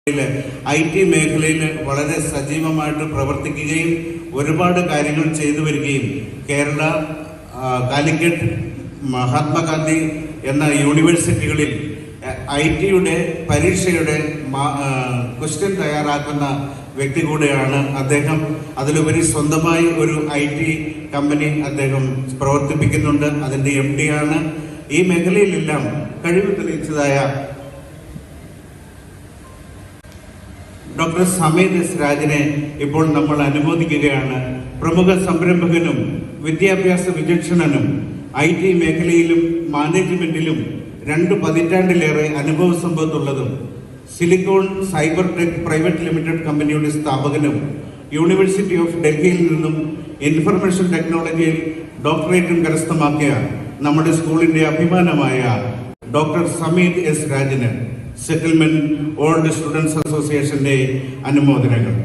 IT മേഖലയിൽ വളരെ സജീവമായിട്ട് പ്രവർത്തിക്കുകയും ഒരുപാട് കാര്യങ്ങൾ ചെയ്തു വരികയും കേരള, കാലിക്കറ്റ്, മഹാത്മാഗാന്ധി എന്ന യൂണിവേഴ്സിറ്റികളിൽ IT-യുടെ പരീക്ഷയുടെ ക്വസ്റ്റ്യൻ തയ്യാറാക്കുന്ന വ്യക്തി കൂടെയാണ് അദ്ദേഹം. അതിലുപരി സ്വന്തമായി ഒരു IT കമ്പനി അദ്ദേഹം പ്രവർത്തിപ്പിക്കുന്നുണ്ട്. അതിൻ്റെ MD ആണ്. ഈ മേഖലയിലെല്ലാം കഴിവ് തെളിയിച്ചതായ ഡോക്ടർ സമീദ് എസ് രാജിനെ ഇപ്പോൾ നമ്മൾ അനുമോദിക്കുകയാണ്. പ്രമുഖ സംരംഭകനും വിദ്യാഭ്യാസ വിചക്ഷണനും IT മേഖലയിലും മാനേജ്മെന്റിലും 2 പതിറ്റാണ്ടിലേറെ അനുഭവ സമ്പത്തുള്ളതും silicon cyber tech private limited കമ്പനിയുടെ സ്ഥാപകനും യൂണിവേഴ്സിറ്റി ഓഫ് ഡൽഹിയിൽ നിന്നും ഇൻഫർമേഷൻ ടെക്നോളജിയിൽ ഡോക്ടറേറ്റും കരസ്ഥമാക്കിയ നമ്മുടെ സ്കൂളിന്റെ അഭിമാനമായ ഡോക്ടർ സമീദ് എസ് രാജിന് സെറ്റിൽമെന്റ് ഓൾഡ് സ്റ്റുഡൻസ് അസോസിയേഷന്റെ അനുമോദനങ്ങൾ.